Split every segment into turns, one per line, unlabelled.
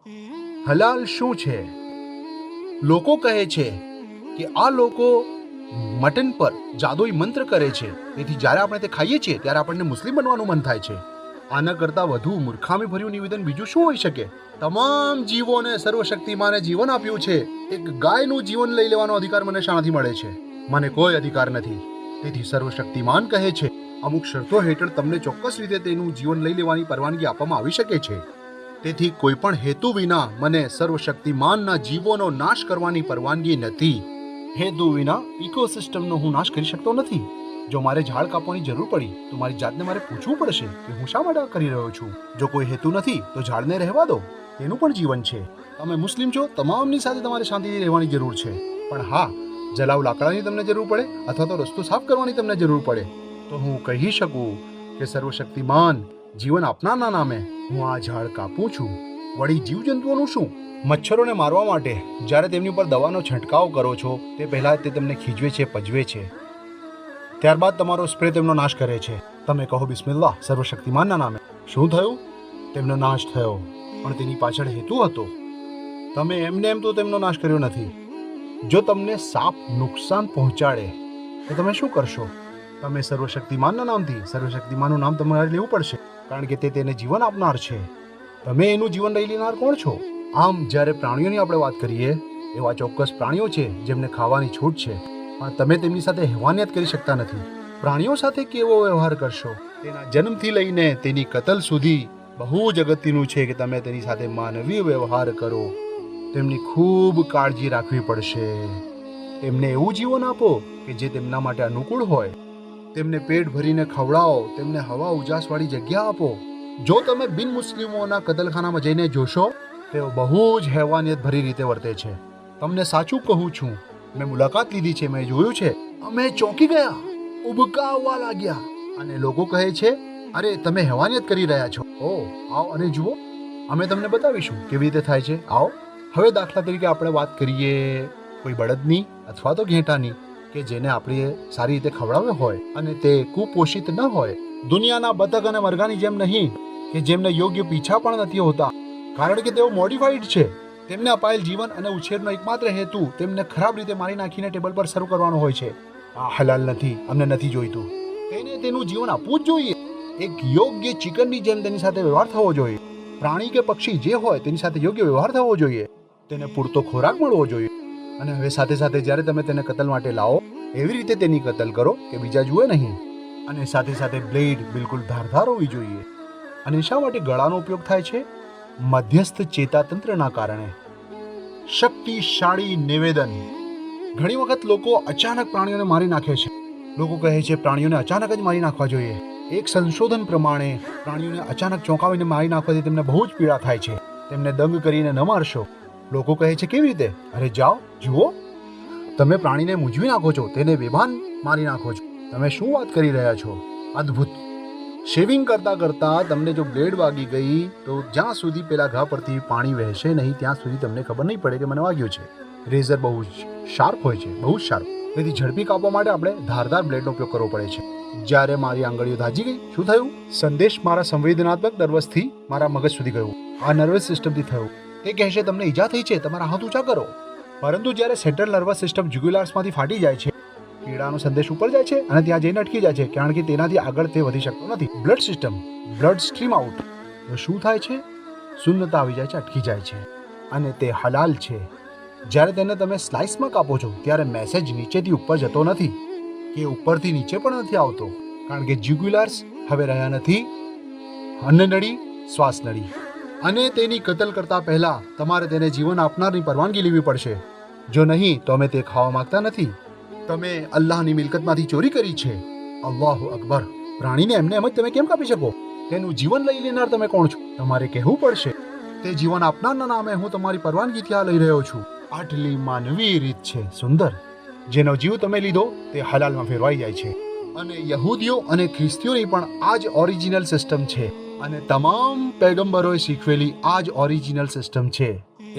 હલાલ શું છે? લોકો કહે છે કે આ લોકો મટન પર જાદુઈ મંત્ર કરે છે, તેથી જ્યારે આપણે તે ખાઈએ છીએ ત્યારે આપણને મુસ્લિમ બનવાનું મન થાય છે. આના કરતાં વધુ મૂર્ખામી ભર્યું નિવેદન બીજું શું હોઈ શકે? તમામ જીવોને સર્વશક્તિમાને જીવન આપ્યું છે. એક ગાયનું જીવન લઈ લેવાનો અધિકાર મને શાનાથી મળે છે? મને કોઈ અધિકાર નથી. તેથી સર્વશક્તિમાન કહે છે અમુક શરતો હેઠળ તમને ચોક્કસ રીતે તેનું જીવન લઈ લેવાની પરવાનગી આપવામાં આવી શકે છે. તેથી કોઈ પણ હેતુ વિના મને સર્વશક્તિમાનના જીવોનો નાશ કરવાની પરવાનગી નથી. હેતુ વિના ઇકોસિસ્ટમનો હું નાશ કરી શકતો નથી. જો મારે ઝાડ કાપવાની જરૂર પડી તો મારી જાતને મારે પૂછવું પડશે કે હું શા માટે કરી રહ્યો છું. જો કોઈ હેતુ નથી તો ઝાડને રહેવા દો, તેનું પણ જીવન છે. તમે મુસ્લિમ છો, તમામની સાથે તમારે શાંતિથી રહેવાની જરૂર છે. પણ હા, જલાવ લાકડાની તમને જરૂર પડે અથવા તો રસ્તો સાફ કરવાની તમને જરૂર પડે તો હું કહી શકું કે સર્વશક્તિમાન જીવન આપનારના નામે હું આ ઝાડ કાપું છું. વળી જીવજંતુઓનું શું? મચ્છરોને મારવા માટે જ્યારે તેમની ઉપર દવાનો છંટકાવ કરો છો તે પહેલાં તે તેમને ખીજવે છે, પજવે છે, ત્યારબાદ તમારો સ્પ્રે તેમનો નાશ કરે છે. તમે કહો બિસ્મિલ્લાહ સર્વશક્તિમાનના નામે. શું થયું? તેમનો નાશ થયો, પણ તેની પાછળ હેતુ હતો. તમે એમને એમ તો તેમનો નાશ કર્યો નથી. જો તમને સાપ નુકસાન પહોંચાડે તો તમે શું કરશો? તમે સર્વશક્તિમાનના નામથી સર્વશક્તિમાનનું નામ તમારે લેવું પડશે, કારણ કે તે તેને જીવન આપનાર છે. તમે એનું જીવન લઈ લેનાર કોણ છો? આમ જ્યારે પ્રાણીઓની આપણે વાત કરીએ, એવા ચોક્કસ પ્રાણીઓ છે જેમને ખાવાની છૂટ છે, પણ તમે તેમની સાથે હેવાનિયત કરી શકતા નથી. પ્રાણીઓ સાથે કેવો વ્યવહાર કરશો? તેના જન્મથી લઈને તેની કતલ સુધી બહુ જ અગત્યનું છે કે તમે તેની સાથે માનવીય વ્યવહાર કરો. તેમની ખૂબ કાળજી રાખવી પડશે. તેમને એવું જીવન આપો કે જે તેમના માટે અનુકૂળ હોય. તેમને પેટ ભરીને ખવડાવો, તેમને હવા ઉજાસવાળી જગ્યા આપો. જો તમે બિન મુસ્લિમોના કતલખાનામાં જઈને જોશો, તેઓ બહુ જ હેવાનિયત ભરી રીતે વર્તે છે. તમને સાચું કહું છું, મેં મુલાકાત લીધી છે, મેં જોયું છે. અમે ચોંકી ગયા, ઉબકા આવવા લાગ્યા, અને લોકો કહે છે અરે તમે હેવાનિયત કરી રહ્યા છો. ઓ આવો અને જુઓ, અમે તમને બતાવીશું કેવી રીતે થાય છે. આવો. હવે દાખલા તરીકે આપણે વાત કરીએ કોઈ બળદની અથવા તો ઘેટાની કે જેને આપણે સારી રીતે ખવડાવ્યો હોય અને તે કુપોષિત ન હોય. દુનિયાના બતક અને મરઘાની જેમ નહીં કે જેમને યોગ્ય પીછા પણ નથી હોતા, કારણ કે તેઓ મોડિફાઈડ છે. તેમને અપાયેલ જીવન અને ઉછેરનો એકમાત્ર હેતુ તેમને ખરાબ રીતે મારી નાખીને ટેબલ પર સર્વ કરવાનો હોય છે. આ હલાલ નથી, અમને નથી જોઈતું. તેને તેનું જીવન આપવું જ જોઈએ. એક યોગ્ય ચિકનની જેમ તેની સાથે વ્યવહાર થવો જોઈએ. પ્રાણી કે પક્ષી જે હોય તેની સાથે યોગ્ય વ્યવહાર થવો જોઈએ. તેને પૂરતો ખોરાક મળવો જોઈએ. અને હવે સાથે સાથે જ્યારે તમે તેને કતલ માટે લાવો, એવી રીતે તેની કતલ કરો કે બીજા જુએ નહીં. અને સાથે સાથે બ્લેડ બિલકુલ ધારદાર હોવી જોઈએ. અને શા માટે ગળાનો ઉપયોગ થાય છે? મધ્યસ્થ ચેતાતંત્રના કારણે. શક્તિશાળી નિવેદન. ઘણી વખત લોકો અચાનક પ્રાણીઓને મારી નાખે છે. લોકો કહે છે પ્રાણીઓને અચાનક જ મારી નાખવા જોઈએ. એક સંશોધન પ્રમાણે પ્રાણીઓને અચાનક ચોંકાવીને મારી નાખવાથી તેમને બહુ જ પીડા થાય છે. તેમને દંગ કરીને ન મારશો. લોકો કહે છે કેવી રીતે? અરે જાઓ, જુઓ, તમે પ્રાણીને મૂંઝવી નાખો છો, તેને બેભાન મારી નાખો છો. તમે શું વાત કરી રહ્યા છો? અદ્ભુત. શેવિંગ કરતા કરતા તમને જો બ્લેડ વાગી ગઈ તો જ્યાં સુધી પેલા ઘા પરથી પાણી વહેશે નહીં ત્યાં સુધી તમને ખબર નહીં પડે કે મને વાગ્યું છે. રેઝર બહુ જ શાર્પ હોય છે, બહુ જ શાર્પ. તેથી ઝડપી કાપવા માટે આપણે ધારદાર બ્લેડનો ઉપયોગ કરવો પડે છે. જ્યારે મારી આંગળીઓ દાઝી ગઈ, શું થયું? સંદેશ મારા સંવેદનાત્મક નર્વસથી મારા મગજ સુધી ગયું. આ નર્વસ સિસ્ટમથી થયું. તે કહેશે તમને ઈજા થઈ છે, તમારા હાથ ઊંચા કરો. પરંતુ જ્યારે સેન્ટ્રલ નર્વસ સિસ્ટમ જ્યુગ્યુલાર્સમાંથી ફાટી જાય છે, પીડાનો સંદેશ ઉપર જાય છે અને ત્યાં જઈને અટકી જાય છે, કારણ કે તેનાથી આગળ તે વધી શકતો નથી. Blood system, blood stream out. તો શું થાય છે? શૂન્યતા આવી જાય છે, અટકી જાય છે. અને તે હલાલ છે. જ્યારે તેને તમે સ્લાઇસમાં કાપો છો ત્યારે મેસેજ નીચેથી ઉપર જતો નથી કે ઉપરથી નીચે પણ નથી આવતો, કારણ કે જ્યુગ્યુલાર્સ હવે રહ્યા નથી. અન્નનળી, શ્વાસનળી. અને તેની કતલ કરતા પહેલા તમારે તેને જીવન આપનારની પરવાનગી લેવી પડશે. જો નહીં તો અમે તે ખાવા માંગતા નથી. તમે અલ્લાહની મિલકતમાંથી ચોરી કરી છે. અલ્લાહુ અકબર. પ્રાણીને એમને એમ જ તમે કેમ કાપી શકો? તેનું જીવન લઈ લેનાર તમે કોણ છો? તમારે કહેવું પડશે. તે જીવન આપનારના નામે હું તમારી પરવાનગીથી આ લઈ રહ્યો છું. આટલી માનવી રીત છે, સુંદર. જેનો જીવ તમે લીધો તે હલાલમાં ફેરવાઈ જાય છે. અને યહૂદીઓ અને ખ્રિસ્તીઓની પણ આ જ ઓરિજિનલ સિસ્ટમ છે. અને તમામ પૈગંબરોએ શીખવેલી આ જ ઓરિજિનલ સિસ્ટમ છે.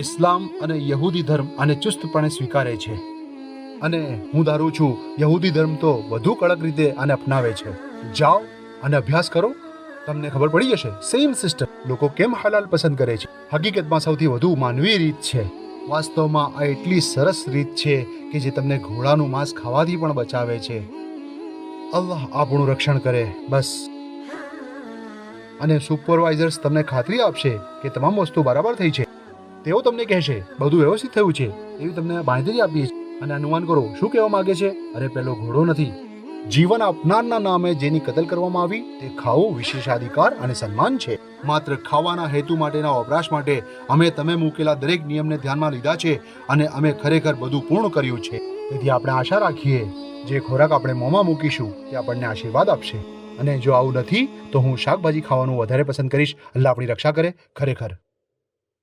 ઇસ્લામ અને યહૂદી ધર્મ આને ચુસ્તપણે સ્વીકારે છે. અને હું ધારું છું યહૂદી ધર્મ તો વધુ કડક રીતે આને અપનાવે છે. જાઓ અને અભ્યાસ કરો તમને ખબર પડી જશે સેમ સિસ્ટમ લોકો કેમ હલાલ પસંદ કરે છે. હકીકતમાં સૌથી વધુ માનવીય રીત છે. વાસ્તવમાં આ એટલી સરસ રીત છે કે જે તમને ઘોડાનું માંસ ખાવાથી પણ બચાવે છે. અલ્લાહ આપણું રક્ષણ કરે બસ. અને સુપરવાઇઝર્સ તમને ખાતરી આપશે કે તમામ વસ્તુ બરાબર થઈ છે. તેઓ તમને કહેશે બધું વ્યવસ્થિત થયું છે એવી તમને બાંયધરી આપીએ છીએ. અને અનુમાન કરો શું કહેવા માંગે છે. અરે પેલો ઘોડો નથી, જીવન આપનારના નામે જેની કતલ કરવામાં આવી તે ખાવું વિશેષાધિકાર અને સન્માન છે. માત્ર ખાવાના હેતુ માટેના વપરાશ માટે અમે તમે મૂકેલા દરેક નિયમને ધ્યાનમાં લીધા છે અને અમે ખરેખર બધું પૂર્ણ કર્યું છે. તેથી આપણે આશા રાખીએ જે ખોરાક આપણે મોંમાં મૂકીશું તે આપણને આશીર્વાદ આપશે. અને જો આવું નથી તો હું શાકભાજી ખાવાનું વધારે પસંદ કરીશ. અલ્લાહ આપણી રક્ષા કરે ખરેખર.